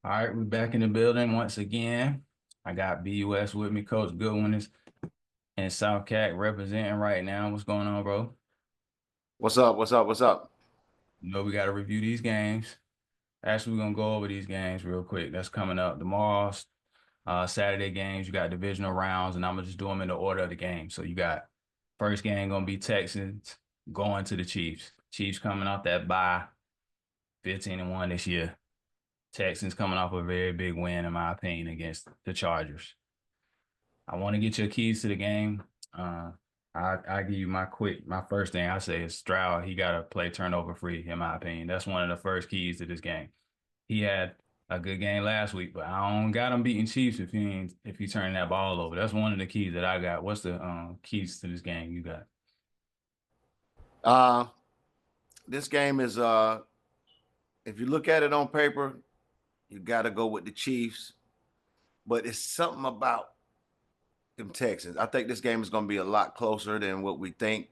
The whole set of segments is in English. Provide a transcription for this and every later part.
All right, we're back in the building once again. I got BUS with me. Coach Goodwin is in South Cat representing right now. What's going on, bro? What's up? What's up? What's up? We got to review these games. Actually, we're gonna go over these games real quick. That's coming up tomorrow. Saturday games. You got divisional rounds, and I'm gonna just do them in the order of the game. So you got first game gonna be Texans going to the Chiefs. Chiefs coming off that bye, 15-1 this year. Texans coming off a very big win, in my opinion, against the Chargers. I want to get your keys to the game. Uh, I give you my first thing I say is Stroud. He got to play turnover free, in my opinion. That's one of the first keys to this game. He had a good game last week, but I don't got him beating Chiefs if he turning that ball over. That's one of the keys that I got. What's the keys to this game you got? Uh, this game is if you look at it on paper, you got to go with the Chiefs, but it's something about them Texans. I think this game is going to be a lot closer than what we think.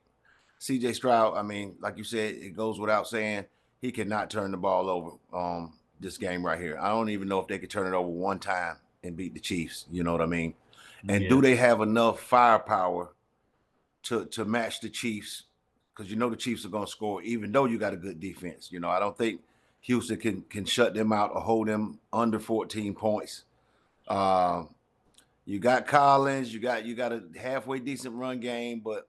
CJ Stroud, I mean, like you said, it goes without saying he cannot turn the ball over this game right here. I don't even know if they could turn it over one time and beat the Chiefs. You know what I mean? And Yeah, do they have enough firepower to match the Chiefs? Because you know the Chiefs are going to score, even though you got a good defense. You know, I don't think Houston can shut them out or hold them under 14 points. Uh, you got Collins, you got a halfway decent run game, but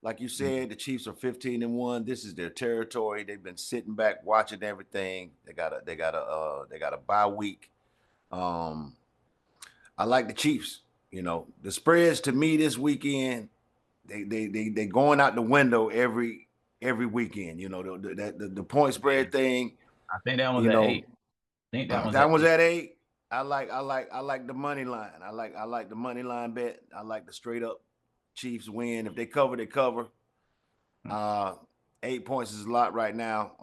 like you said, the Chiefs are 15-1. This is their territory. They've been sitting back watching everything. They got a bye week. Um, I like the Chiefs. You know, the spreads to me this weekend, they going out the window every weekend. You know, the point yeah. spread thing. I think that one's You at know, 8. I think that one's that at was 8. at 8. I like the money line. I like the money line bet. I like the straight up Chiefs win. If they cover, they cover. Uh, 8 points is a lot right now.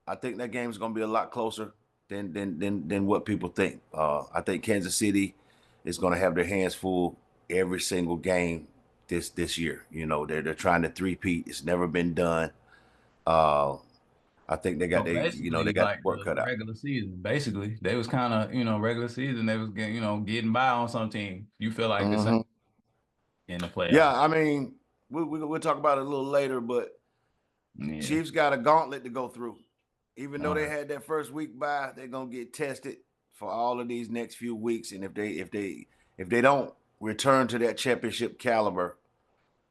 I think that game is going to be a lot closer than what people think. I think Kansas City is going to have their hands full every single game this year. You know, they're trying to three-peat. It's never been done. Uh, I think they got So they basically, got like work the cut out. regular season, basically they was kind of regular season. They was getting by on some teams. You feel like the same Hmm. in the Yeah, playoffs? I mean, we'll talk about it a little later, but Yeah. Chiefs got a gauntlet to go through. Even though All they right. had that first week bye, they're gonna get tested for all of these next few weeks. And if they don't return to that championship caliber,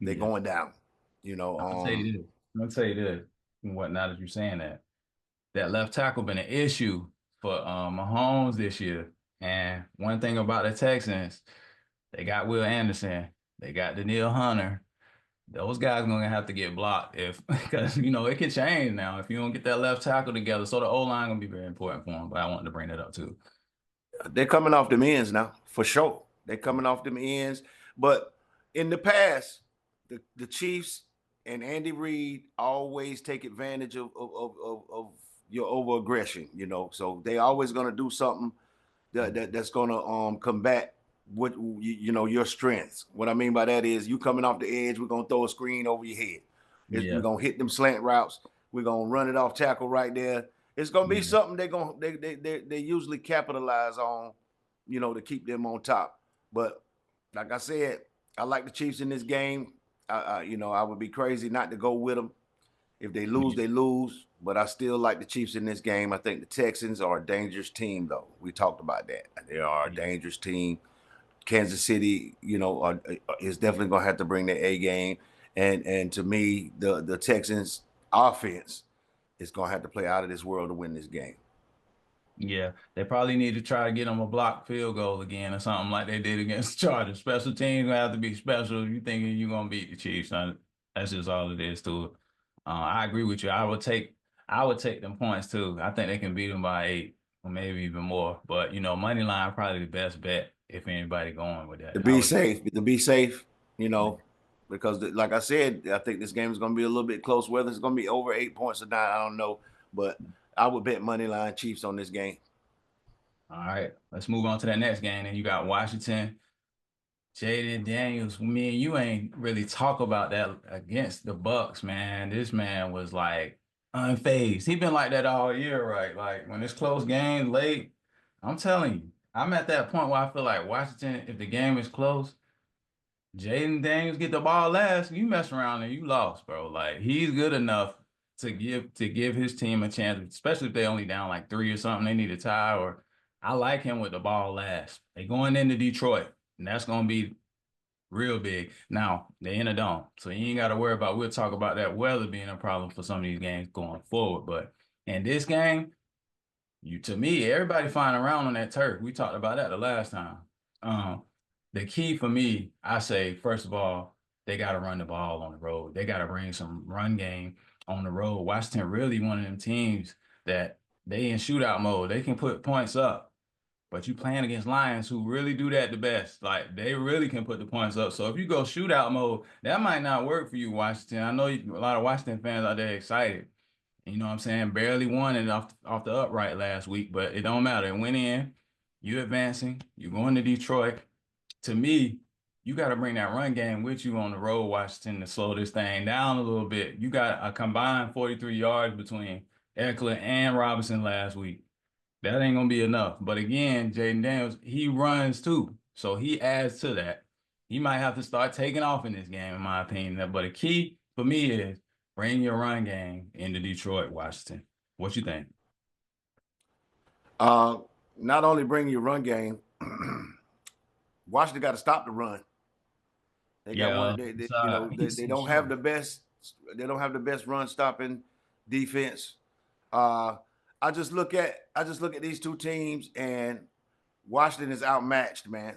they're Yeah. going down. You know, I'll tell you this. I'll tell you this. And whatnot that you're saying that left tackle been an issue for Mahomes this year. And one thing about the Texans, they got Will Anderson, they got Daniil Hunter. Those guys gonna have to get blocked if because it can change now if you don't get that left tackle together. So the O line gonna be very important for them. But I wanted to bring that up too. they're coming off them ends now for sure. They're coming off them ends, but in the past, the Chiefs and Andy Reid always take advantage of your over aggression. You know, so they always going to do something that's going to combat what your strengths. What I mean by that is you coming off the edge, we're going to throw a screen over your head. We're Yeah, going to hit them slant routes. We're going to run it off tackle right there. It's going to be yeah, something they usually capitalize on, to keep them on top. But like I said, I like the Chiefs in this game. I would be crazy not to go with them. If they lose, yeah, they lose. But I still like the Chiefs in this game. I think the Texans are a dangerous team, though. We talked about that. They are a yeah. dangerous team. Kansas City, is definitely going to have to bring their A game. And to me, the Texans offense is going to have to play out of this world to win this game. Yeah, they probably need to try to get them a blocked field goal again or something like they did against the Chargers. Special teams gonna have to be special. You thinking you're gonna beat the Chiefs? That's just all it is to it. I agree with you. I would take them points too. I think they can beat them by 8 or maybe even more. But money line probably the best bet if anybody going with To that. I be would. safe, to be safe, because like I said, I think this game is going to be a little bit close. Whether it's going to be over 8 points or not, I don't know. But I would bet money line Chiefs on this game. All right, let's move on to that next game. And you got Washington. Jaden Daniels, me and you ain't really talk about that against the Bucks, man. This man was like unfazed. He been like that all year, right? Like when it's close games late, I'm telling you, I'm at that point where I feel like Washington, if the game is close, Jaden Daniels get the ball last, you mess around and you lost, bro. Like he's good enough to give his team a chance, especially if they only down like three or something. They need a tie, or I like him with the ball last. They going into Detroit, and that's gonna be real big. Now they in a dome, so you ain't got to worry about. We'll talk about that weather being a problem for some of these games going forward. But in this game, to me, everybody flying around on that turf. We talked about that the last time. Um, the key for me, I say, first of all, they got to run the ball on the road. They got to bring some run game on the road. Washington really one of them teams that they in shootout mode. They can put points up, but you playing against Lions who really do that the best. Like they really can put the points up. So if you go shootout mode, that might not work for you, Washington. I know a lot of Washington fans out there excited. You know what I'm saying? Barely won it off the upright last week, but it don't matter. It went in. You advancing. You're going to Detroit. To me, you got to bring that run game with you on the road, Washington, to slow this thing down a little bit. You got a combined 43 yards between Eckler and Robinson last week. That ain't gonna be enough. But again, Jaden Daniels, he runs too, so he adds to that. He might have to start taking off in this game, in my opinion. But the key for me is bring your run game into Detroit, Washington. What you think? Uh, Not only bring your run game, Washington got to stop the run. They got Yeah, one. They you side. know He's they so don't have short. the best. They don't have the best run stopping defense. Uh, I just look at these two teams, and Washington is outmatched, man.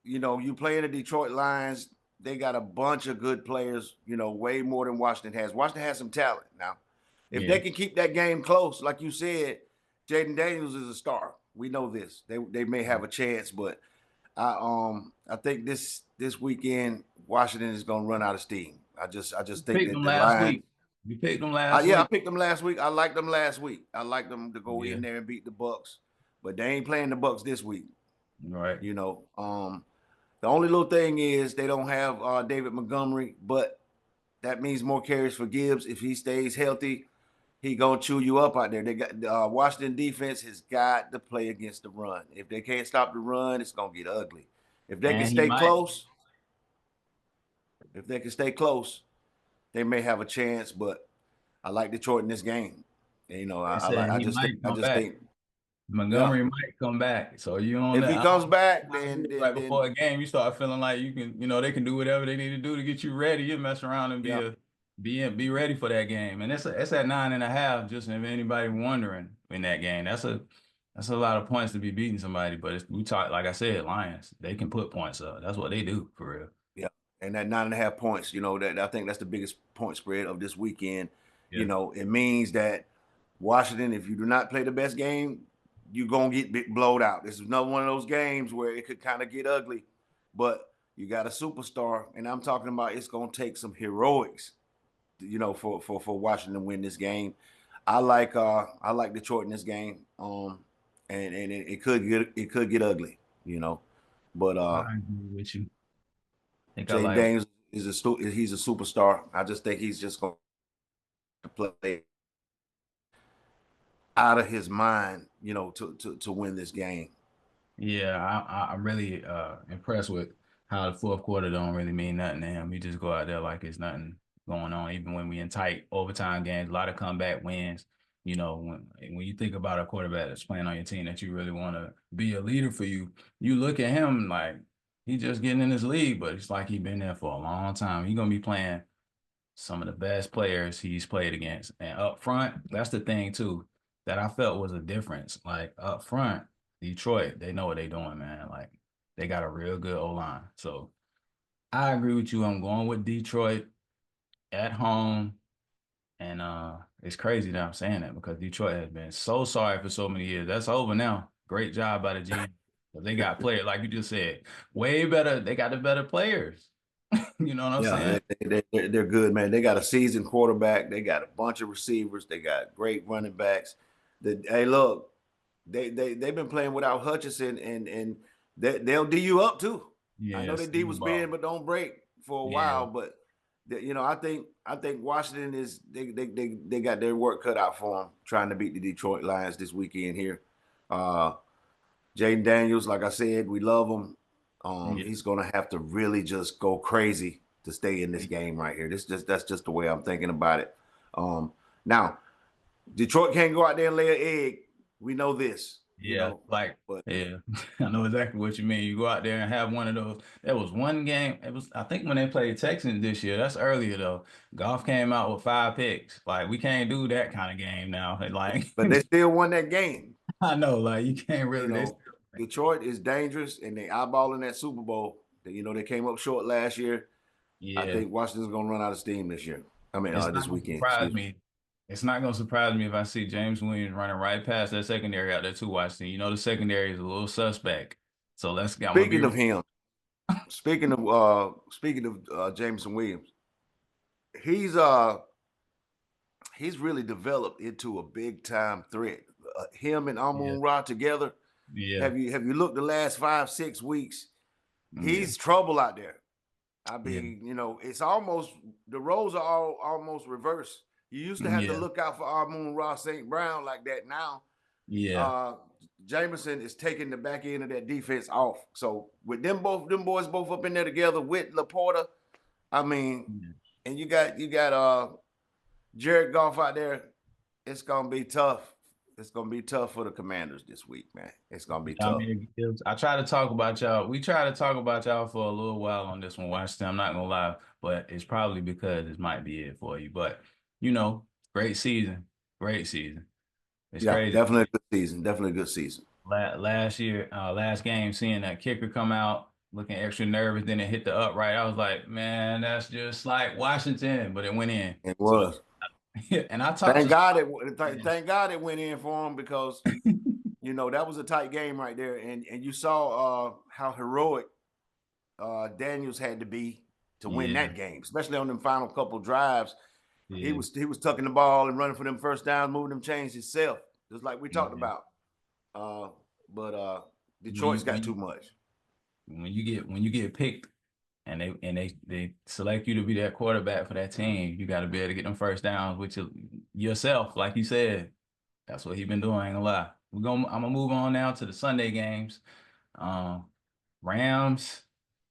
You know, you play the Detroit Lions. They got a bunch of good players. You know, way more than Washington has. Washington has some talent now. If Yeah, they can keep that game close, like you said, Jaden Daniels is a star. We know this. They may have a chance, but I think this weekend Washington is going to run out of steam. I just think picked that them the last Lions. week. You picked them last Yeah, I week. picked them last week. I liked them last week. I liked them to go Yeah, in there and beat the Bucks, but they ain't playing the Bucks this week. right. You know, the only little thing is they don't have David Montgomery, but that means more carries for Gibbs. If he stays healthy, he gonna chew you up out there. They got Washington defense has got to play against the run. If they can't stop the run, it's gonna get ugly. If they can And he stay might. close, if they can stay close, they may have a chance. But I like Detroit in this game. And, you know, They I like. said he might I come just back. think, yeah. Montgomery might come back. So you on If that. he I comes don't back, know how it then is. Like before then a game, you start feeling like you can, they can do whatever they need to do to get you ready. You mess around and yeah. be ready for that game. And it's at 9.5, just if anybody wondering in that game. That's a lot of points to be beating somebody. But we talk, like I said, Lions, they can put points up. That's what they do for real. Yeah, and that 9.5 points, you know, that I think that's the biggest point spread of this weekend. You Yeah. know, it means that Washington, if you do not play the best game, you're gonna get blowed out. This is another one of those games where it could kind of get ugly, but you got a superstar, and I'm talking about it's gonna take some heroics, you know, for Washington to win this game. I like Detroit in this game, and it could get ugly, you know, but I agree with you. I think I Jaden like. Daniels he's a superstar. I just think he's just going to play out of his mind, you know, to win this game. Yeah, I'm really impressed with how the fourth quarter don't really mean nothing to him. He just go out there like it's nothing going on. Even when we in tight overtime games, a lot of comeback wins. When you think about a quarterback that's playing on your team that you really want to be a leader for you, you look at him like he just getting in his league, but it's like he been there for a long time. He gonna be playing some of the best players he's played against. And up front, that's the thing too that I felt was a difference. Like up front, Detroit, they know what they're doing, man. Like they got a real good O line. So I agree with you. I'm going with Detroit at home. And it's crazy that I'm saying that because Detroit has been so sorry for so many years. That's over now. Great job by the GM. But they got players, like you just said, way better. They got the better players. You know what I'm Yeah, saying? they're good, man. They got a seasoned quarterback. They got a bunch of receivers. They got great running backs. Hey, look, they've been playing without Hutchinson, and they'll D you up too. I Yeah, know the D Steve was Ball. bend but don't break for a Yeah. while, but you know, I think Washington is they got their work cut out for them trying to beat the Detroit Lions this weekend here. Uh, Jaden Daniels, like I said, we love him. Yeah. He's gonna have to really just go crazy to stay in this Yeah. game right here. That's just the way I'm thinking about it. Now Detroit can't go out there and lay an egg. We know this, Yeah, like but yeah, I know exactly what you mean. You go out there and have one of those. There was one game. It was I think when they played Texans this year. That's earlier though. Golf came out with 5 picks. Like we can't do that kind of game now. Like but they still won that game. I know, like you can't You really. They know, still, Detroit is dangerous, and they eyeballing that Super Bowl. They came up short last year. I yeah, think Washington's gonna run out of steam this year. I mean, it's this not gonna weekend. surprise Excuse me. me. It's not gonna surprise me if I see James Williams running right past that secondary out there too, Washington. You know the secondary is a little suspect. So let's I'm gonna be Speaking of him, speaking of Jameson Williams, he's uh he's really developed into a big time threat. Him and yeah, Amun Ra together. yeah, Have you looked the last 5 6 weeks? yeah, He's trouble out there. I yeah, mean, it's almost the roles are all almost reversed. You used to have to yeah, look out for Amun Ra St. Brown like that. Now, yeah. uh, Jameson is taking the back end of that defense off. So with them boys both up in there together with Laporta, I mean, Yeah. and you got Jared Goff out there. It's gonna be tough. It's gonna be tough for the Commanders this week, man. It's gonna be I tough. mean, I try to talk about y'all. We try to talk about y'all for a little while on this one, Washington. I'm not gonna lie, but it's probably because this might be it for you. But you know, great season, great season. It's Yeah, crazy. definitely a good season. Definitely a good season. Last year, last game, seeing that kicker come out looking extra nervous, then it hit the upright. I was like, man, that's just like Washington, but it went in. It So, was. and I talked to Thank God it went in for him because that was a tight game right there, and you saw how heroic Daniels had to be to win yeah, that game, especially on them final couple drives. He yeah, was he was tucking the ball and running for them first downs, moving them chains himself, just like we talked yeah. about. Uh, but When Detroit's you got too much. when you get picked and they select you to be that quarterback for that team, you got to be able to get them first downs with yourself, like you said. That's what he been doing. I ain't gonna lie. I'm gonna move on now to the Sunday games. Um, Rams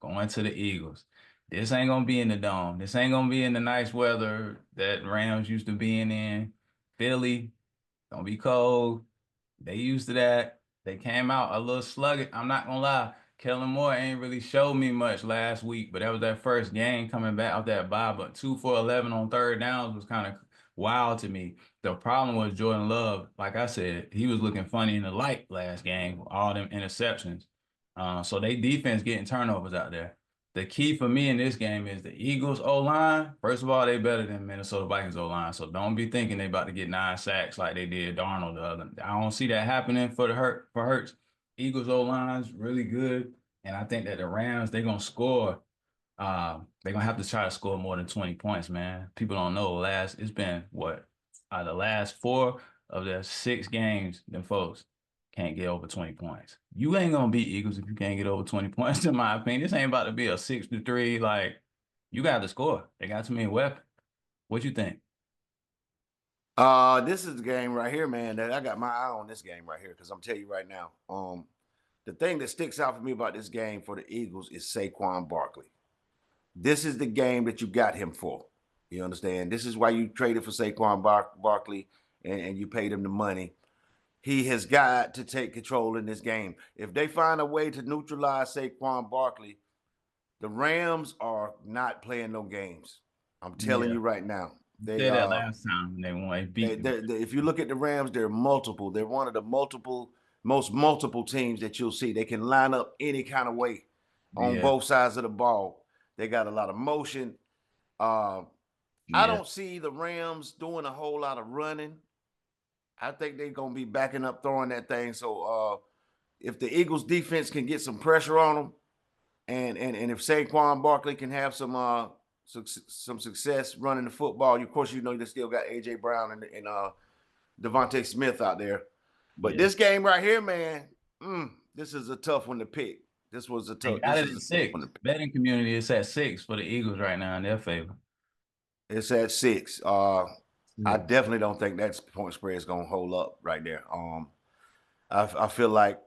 going to the Eagles. This ain't gonna be in the dome. This ain't gonna be in the nice weather that Rams used to being in. Philly, gonna be cold. They used to that. They came out a little sluggish. I'm not gonna lie. Kellen Moore ain't really showed me much last week, but that was that first game coming back off that bye. But 2 for 11 on third downs was kind of wild to me. The problem was Jordan Love. Like I said, he was looking funny in the light last game, all them interceptions. So they defense getting turnovers out there. The key for me in this game is the Eagles O-line. First of all, they better than Minnesota Vikings O-line. So don't be thinking they about to get 9 sacks like they did Darnold the other. I don't see that happening for Hurts. Eagles O-line's really good. And I think that the Rams, they're gonna score. They're gonna have to try to score more than 20 points, man. People don't know. It's been what? The last 4 of the 6 games, them folks can't get over 20 points. You ain't gonna beat Eagles if you can't get over 20 points, in my opinion. This ain't about to be a 6-3. Like, you got to score. They got too many weapons. What you think? This is the game right here, man. That I got my eye on this game right here because I'm telling you right now. The thing that sticks out for me about this game for the Eagles is Saquon Barkley. This is the game that you got him for. You understand? This is why you traded for Saquon Barkley and you paid him the money. He has got to take control in this game. If they find a way to neutralize Saquon Barkley, the Rams are not playing no games. I'm telling Yeah. you right now. You They said that last time when they won. They beat them. if you look at the Rams, they're multiple. They're one of the most multiple teams that you'll see. They can line up any kind of way on Yeah. both sides of the ball. They got a lot of motion. Uh, I Yeah. don't see the Rams doing a whole lot of running. I think they're gonna be backing up, throwing that thing. So if the Eagles defense can get some pressure on them, and if Saquon Barkley can have some success running the football, of course they still got AJ Brown and Devontae Smith out there. But Yeah. this game right here, man, this is a tough one to pick. They got This it is at a tough one to 6. pick. Betting community is at 6 for the Eagles right now in their favor. It's at 6. I Yeah. definitely don't think that point spread is gonna hold up right there. I feel like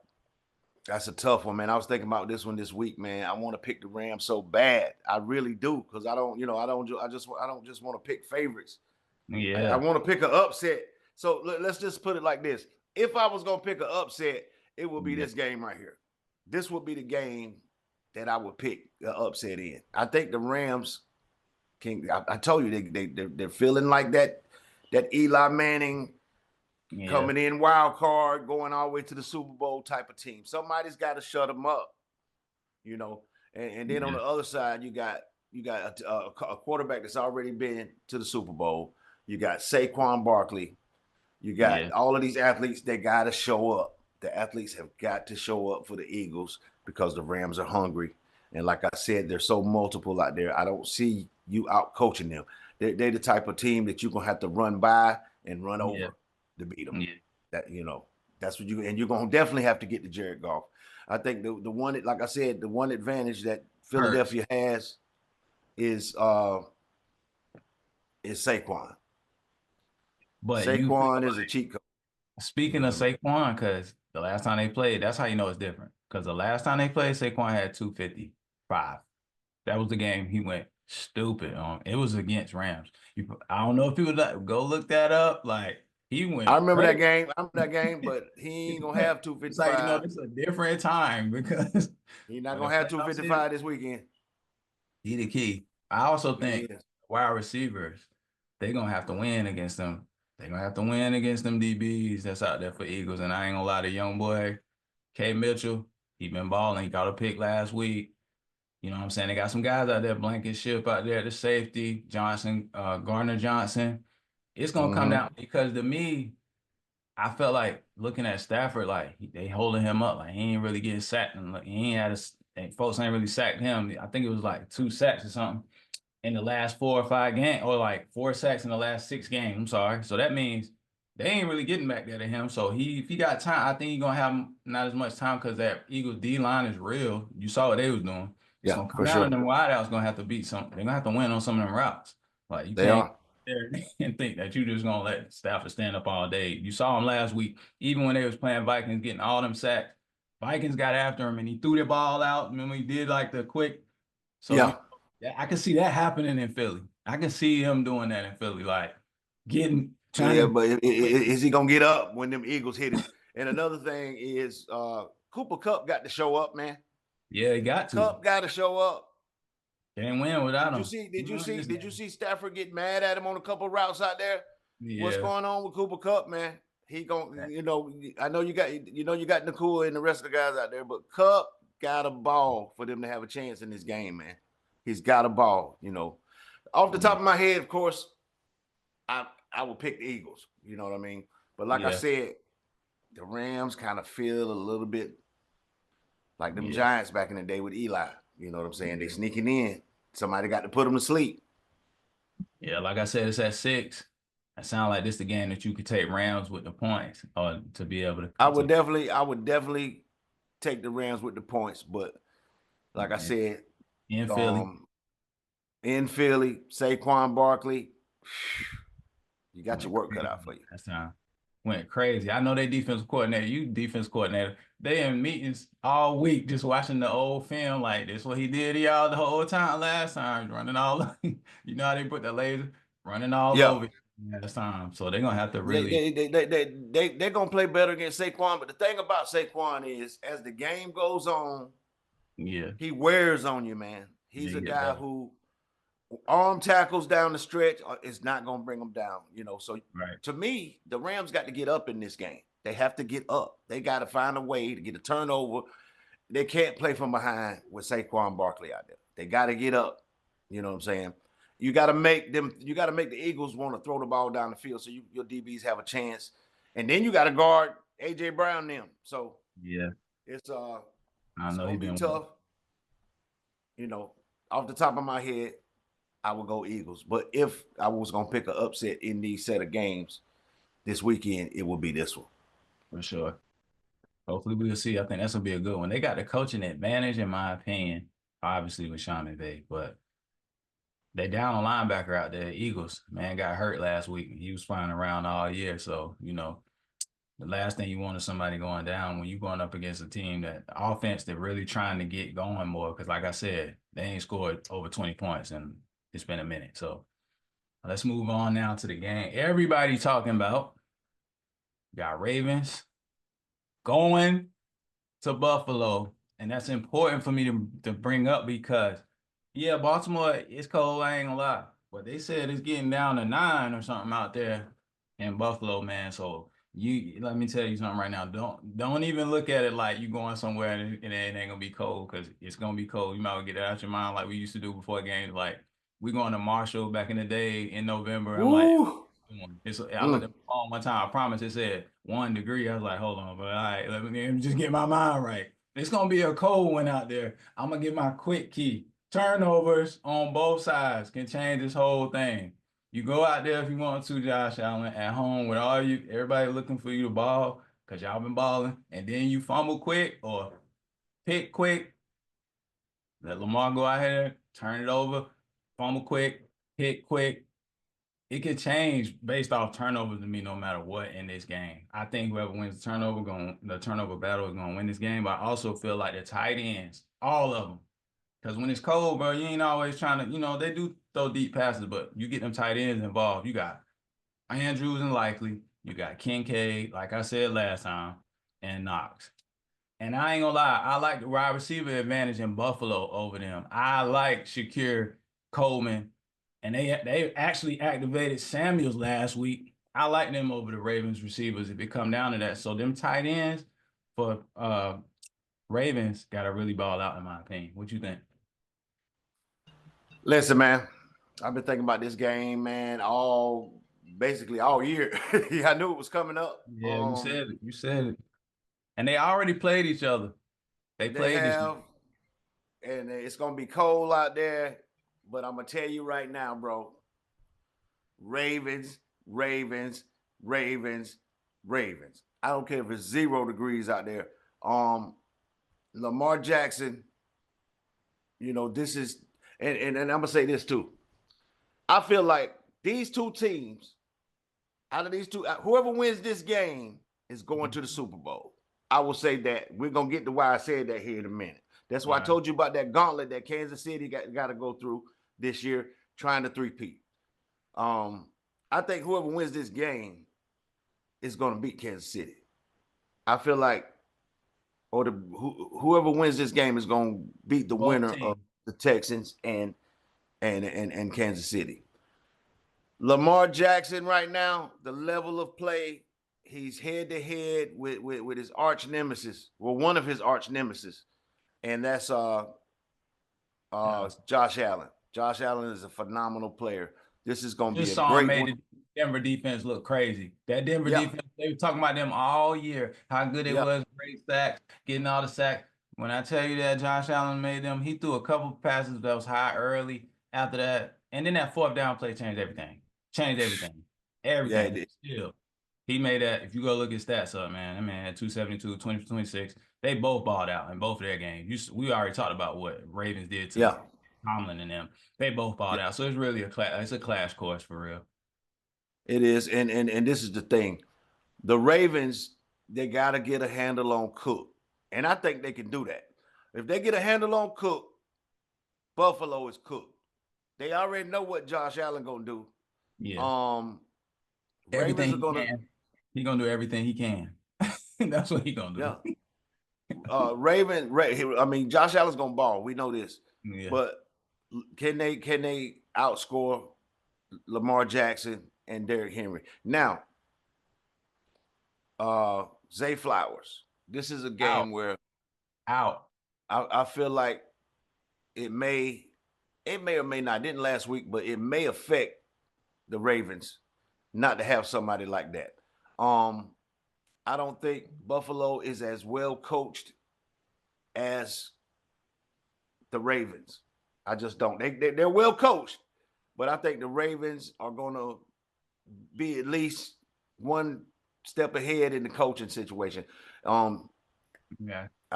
That's a tough one, man. I was thinking about this one this week, man. I want to pick the Rams so bad. I really do, because I don't, I don't just want to pick favorites. I Yeah, want to pick an upset. So let's just put it like this: if I was gonna pick an upset, it would be yeah, this game right here. This would be the game that I would pick the upset in. I think the Rams can. I told you they're feeling like that Eli Manning yeah, coming in wild card, going all the way to the Super Bowl type of team. Somebody's got to shut them up, you know. And then on yeah, the other side, you got a quarterback that's already been to the Super Bowl. You got Saquon Barkley. You got yeah, all of these athletes. They got to show up. The athletes have got to show up for the Eagles because the Rams are hungry. And like I said, they're so multiple out there. I don't see you out coaching them. They're the type of team that you're gonna have to run by and run yeah, over to beat them. yeah. That that's what you're gonna definitely have to get to Jared Goff. I think the one that, like I said, the one advantage that Hurts. Philadelphia has is Saquon. But you feel Saquon is a like, cheat code. You speaking know of what I mean? Saquon, because the last time they played, that's how you know it's different. Because the last time they played, Saquon had 255. That was the game he went stupid on. It was against Rams. I don't know if people go look that up. Like he I went remember that crazy. game. I remember that game, but he ain't gonna have It's like, 255. it's a different time because He's not when the gonna have playoffs hit, 255 this weekend. he the key. I also He think is. wide receivers, they're gonna have to win against them. They're gonna have to win against them DBs that's out there for Eagles. And I ain't gonna lie, to young boy, K Mitchell, he been balling. He got a pick last week. You know what I'm saying? They got some guys out there, Blanket Ship out there, the safety, Johnson, Gardner Johnson. It's gonna come Mm-hmm. down because to me, I felt like looking at Stafford, like they holding him up, like he ain't really getting sacked, and like, he ain't had folks ain't really sacked him. I think it was like 2 sacks or something in the last 4 or 5 games, or like 4 sacks in the last 6 games. I'm sorry. So that means they ain't really getting back there to him. So if he got time, I think he's gonna have not as much time because that Eagles D line is real. You saw what they was doing. It's Yeah, gonna come for down sure. to them wideouts gonna have to beat some. They're gonna have to win on some of them routes. Like you They can't are. there and think that you just gonna let Stafford stand up all day. You saw him last week, even when they was playing Vikings, getting all them sacks. Vikings got after him and he threw the ball out. Remember he did like the quick. So Yeah. yeah, I can see that happening in Philly. I can see him doing that in Philly, like trying Yeah, to but quick. is he gonna get up when them Eagles hit him? And another thing is Cooper Cup got to show up, man. Yeah, he got to. Cup got to show up. Can't win without Did you him. see? You know this Did you game. see Stafford get mad at him on a couple of routes out there? What's Yeah. going on with Cooper Cup, man? He going, I know you got Nakua and the rest of the guys out there, but Cup got a ball for them to have a chance in this game, man. He's got a ball. Off the Yeah. top of my head, of course, I would pick the Eagles. You know what I mean? But like I Yeah. said, the Rams kind of feel a little bit like them Yeah. Giants back in the day with Eli. You know what I'm saying? They Yeah. sneaking in. Somebody got to put them to sleep. Yeah. Like I said, it's at 6. It sounds like this the game that you could take Rams with the points or to be able to I would definitely take the Rams with the points, but like I said, in Philly. um, in Philly, Saquon Barkley, you got your Went work cut crazy out for you. last time. Went crazy. I know they defense coordinator, you defense coordinator. They in meetings all week just watching the old film. Like this what he did to y'all the whole time last time, running all you know how they put the laser running all Yeah, over last time. So they're gonna have to they really, they they they they, they they're gonna play better against Saquon. But the thing about Saquon is, as the game goes on, yeah, he wears on you, man. yeah, He's a get guy better. who arm tackles down the stretch is not going to bring them down. So Right. to me, the Rams got to get up in this game. They have to get up. They got to find a way to get a turnover. They can't play from behind with Saquon Barkley out there. They got to get up. You know what I'm saying? You got to make them. You got to make the Eagles want to throw the ball down the field so your DBs have a chance, and then you got to guard AJ Brown them. So Yeah. it's I it's know he gonna be been tough. You know, off the top of my head, I would go Eagles. But if I was gonna pick an upset in these set of games this weekend, it would be this one. for sure. Hopefully we'll see. I think that's gonna be a good one. They got the coaching advantage, in my opinion, obviously with Sean McVay, but they down a linebacker out there, Eagles. Man got hurt last week. He was flying around all year. So, The last thing you want is somebody going down when you're going up against a team that offense they're really trying to get going more. Because like I said, they ain't scored over 20 points and it's been a minute. So let's move on now to the game. Everybody talking about got Ravens going to Buffalo. And that's important for me to bring up because, yeah, Baltimore, it's cold, I ain't gonna lie. But they said it's getting down to 9 or something out there in Buffalo, man. So you let me tell you something right now. Don't even look at it like you going somewhere and it ain't gonna be cold because it's gonna be cold. You might well get it out your mind like we used to do before games. Like we going to Marshall back in the day in November. I'm like, Woo! I looked at my phone one time. I promise it said 1 degree. I was like, hold on, but all right, let me just get my mind right. It's gonna be a cold one out there. I'm gonna get my quick key. Turnovers on both sides can change this whole thing. You go out there if you want to, Josh Allen, at home with everybody looking for you to ball, because y'all been balling, and then you fumble quick or pick quick. Let Lamar go out here, turn it over, fumble quick, pick quick. It could change based off turnovers to me no matter what in this game. I think whoever wins the turnover battle is gonna win this game. But I also feel like the tight ends, all of them. Because when it's cold, bro, you ain't always trying to, they do throw deep passes, but you get them tight ends involved. You got Andrews and Likely, you got Kincaid, like I said last time, and Knox. And I ain't gonna lie, I like the wide receiver advantage in Buffalo over them. I like Shakir Coleman, and they actually activated Samuels last week. I like them over the Ravens receivers if it come down to that. So them tight ends for Ravens got to really ball out in my opinion. What you think? Listen, man, I've been thinking about this game, man, basically all year. I knew it was coming up. Yeah, you said it. You said it. And they already played each other. They They played this year. have, and it's gonna be cold out there. But I'm gonna tell you right now, bro. Ravens, Ravens, Ravens, Ravens. I don't care if it's 0 degrees out there. Lamar Jackson, this is, and I'm gonna say this too. I feel like these two teams, out of these two, whoever wins this game is going to the Super Bowl. I will say that. We're gonna get to why I said that here in a minute. That's why I told you about that gauntlet that Kansas City got to go through this year, trying to three-peat. I think whoever wins this game is going to beat Kansas City. I feel like, whoever wins this game is going to beat the winner of the Texans and Kansas City. Lamar Jackson right now, the level of play, he's head to head with his arch nemesis, well, one of his arch nemesis, and that's Josh Allen. Josh Allen is a phenomenal player. This is going to be a great made the Denver defense look crazy. That Denver defense, they were talking about them all year, how good it was, great sacks, getting all the sacks. When I tell you that Josh Allen made them, he threw a couple passes that was high early after that. And then that fourth down play changed everything. Everything. Yeah, Still. He made that. If you go look at stats up, man, that man had 272, 20 26. They both balled out in both of their games. We already talked about what Ravens did to Tomlin and them. They both balled out. So it's really it's a clash course for real. It is. And this is the thing. The Ravens, they got to get a handle on Cook. And I think they can do that. If they get a handle on Cook, Buffalo is cooked. They already know what Josh Allen gonna do. Yeah. Ravens are gonna he gonna do everything he can. That's what he gonna do. Yeah. I mean, Josh Allen's gonna ball. We know this. Yeah. But can they outscore Lamar Jackson and Derrick Henry? Now, Zay Flowers. This is a game where I feel like it may or may not, didn't last week, but it may affect the Ravens not to have somebody like that. I don't think Buffalo is as well coached as the Ravens. I just don't. They're well coached, but I think the Ravens are going to be at least one step ahead in the coaching situation. I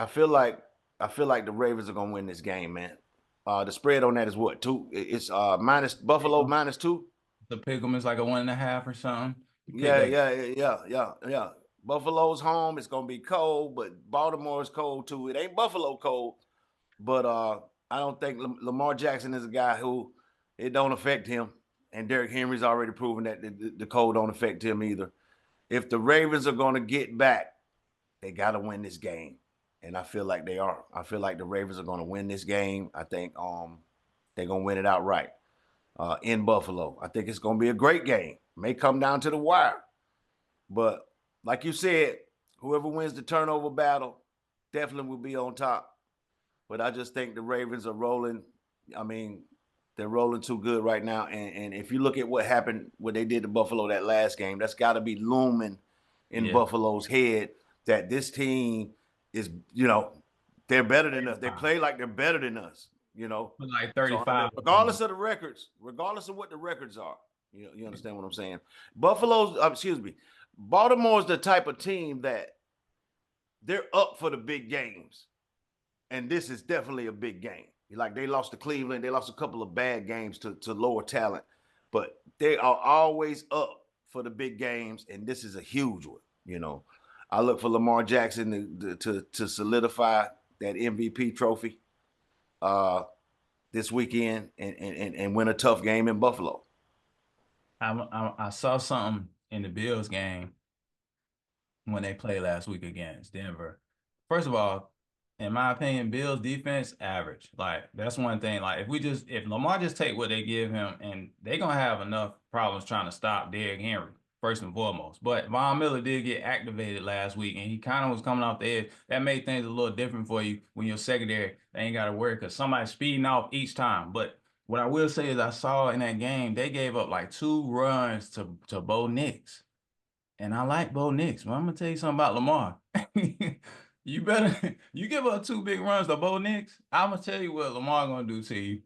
feel like the Ravens are going to win this game, man. The spread on that is what, 2? It's minus Buffalo -2. The pick 'em is like a 1.5 or something. Yeah. Buffalo's home. It's gonna be cold, but Baltimore is cold too. It ain't Buffalo cold, but I don't think Lamar Jackson is a guy who it don't affect him. And Derrick Henry's already proven that the cold don't affect him either. If the Ravens are gonna get back, they gotta win this game. And I feel like they are. I feel like the Ravens are gonna win this game. I think they're gonna win it outright in Buffalo. I think it's gonna be a great game. May come down to the wire. But like you said, whoever wins the turnover battle definitely will be on top. But I just think the Ravens are rolling. I mean, they're rolling too good right now. And if you look at what happened, what they did to Buffalo that last game, that's got to be looming in Yeah. Buffalo's head that this team is, they're better than us. They play like they're better than us, Like So 35. regardless of the records, regardless of what the records are, you understand what I'm saying? Baltimore's the type of team that they're up for the big games. And this is definitely a big game. Like they lost to Cleveland, they lost a couple of bad games to lower talent, but they are always up for the big games, and this is a huge one. I look for Lamar Jackson to solidify that MVP trophy this weekend and win a tough game in Buffalo. I saw something in the Bills game when they played last week against Denver. First of all, in my opinion, Bills defense average. Like that's one thing. Like if Lamar just take what they give him, and they gonna have enough problems trying to stop Derrick Henry first and foremost. But Von Miller did get activated last week, and he kind of was coming off the edge. That made things a little different for you when your secondary they ain't got to worry because somebody's speeding off each time. But what I will say is I saw in that game they gave up like 2 runs to Bo Nix. And I like Bo Nix, but I'm gonna tell you something about Lamar. You give up 2 big runs to Bo Nix, I'm gonna tell you what Lamar gonna do to you.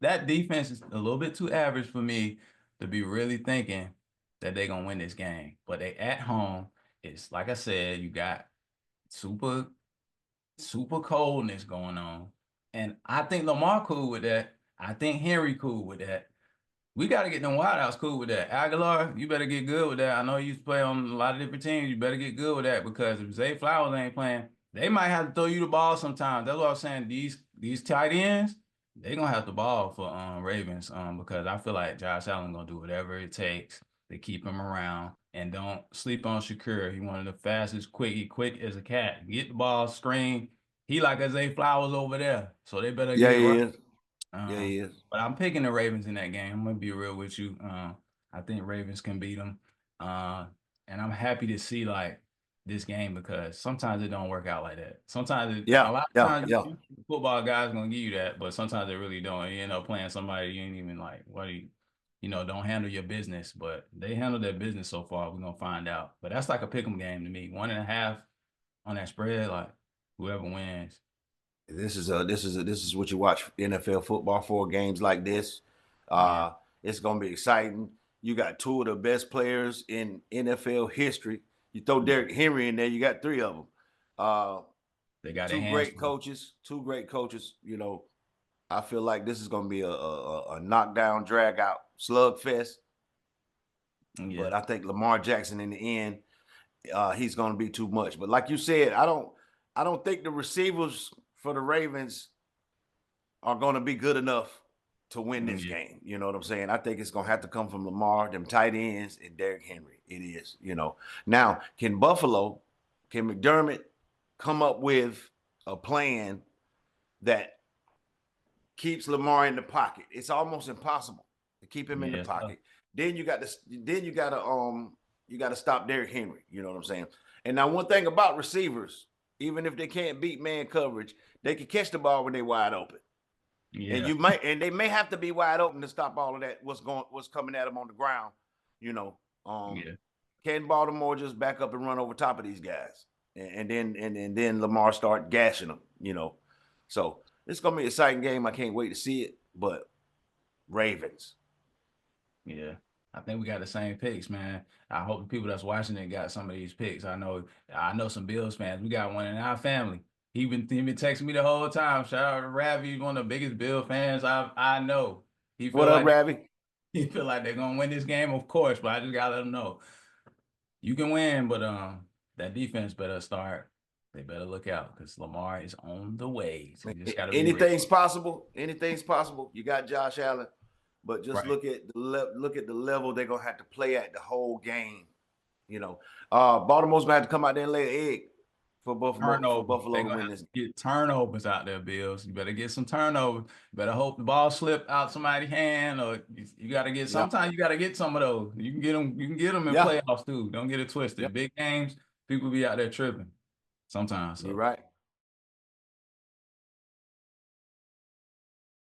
That defense is a little bit too average for me to be really thinking that they're gonna win this game. But they at home. It's like I said, you got super, super coldness going on. And I think Lamar cool with that. I think Henry cool with that. We got to get them wideouts cool with that. Aguilar, you better get good with that. I know you used to play on a lot of different teams. You better get good with that because if Zay Flowers ain't playing, they might have to throw you the ball sometimes. That's what I'm saying. These tight ends, they gonna have the ball for Ravens because I feel like Josh Allen gonna do whatever it takes to keep him around and don't sleep on Shakur. He one of the fastest, quick as a cat. Get the ball, screen. He like a Zay Flowers over there, so they better Yeah, get it he right. is. Yeah, he is. But I'm picking the Ravens in that game. I'm gonna be real with you. I think Ravens can beat them. And I'm happy to see like this game because sometimes it don't work out like that. A Yeah, lot of yeah, times yeah. football guys gonna give you that, but sometimes they really don't. You end up playing somebody you ain't even like, what do don't handle your business. But they handle their business so far. We're gonna find out. But that's like a pick'em game to me. 1.5 on that spread, like whoever wins. This is what you watch NFL football for, games like this. Yeah, It's gonna be exciting. You got two of the best players in NFL history. You throw yeah. Derrick Henry in there, you got three of them. Uh, They got their two hands great full. coaches. Two great coaches. I feel like this is gonna be a knockdown, drag out slugfest. Yeah, But I think Lamar Jackson in the end, he's gonna be too much. But like you said, I don't think the receivers for the Ravens are going to be good enough to win this yeah. game. You know what I'm saying? I think it's going to have to come from Lamar, them tight ends, and Derrick Henry. It is. Now, can McDermott come up with a plan that keeps Lamar in the pocket? It's almost impossible to keep him in the Yeah, pocket. Then you got to stop Derrick Henry. You know what I'm saying? And now one thing about receivers, even if they can't beat man coverage, they can catch the ball when they're wide open. yeah, And they may have to be wide open to stop all of that. What's coming at them on the ground? You know, yeah, can Baltimore just back up and run over top of these guys, and then Lamar start gashing them? So it's gonna be an exciting game. I can't wait to see it. But Ravens, yeah. I think we got the same picks, man. I hope the people that's watching it got some of these picks. I know some Bills fans. We got one in our family. He been texting me the whole time. Shout out to Ravi, one of the biggest Bill fans I know. He what feel up, like Ravi? he feel like they're gonna win this game, of course, but I just gotta let him know you can win, but that defense better start. They better look out because Lamar is on the way. So you just got to be ready. Anything's possible. Anything's possible. You got Josh Allen, but just Right. look at the level they're gonna have to play at the whole game. You know, Baltimore's gonna have to come out there and lay an egg for Buffalo to win this. Get turnovers out there, Bills. You better get some turnovers. You better hope the ball slip out somebody's hand, or you got to get. Sometimes you got to get some of those. You can get them. You can get them in playoffs too. Don't get it twisted. Big games, people be out there tripping sometimes. So. You're right.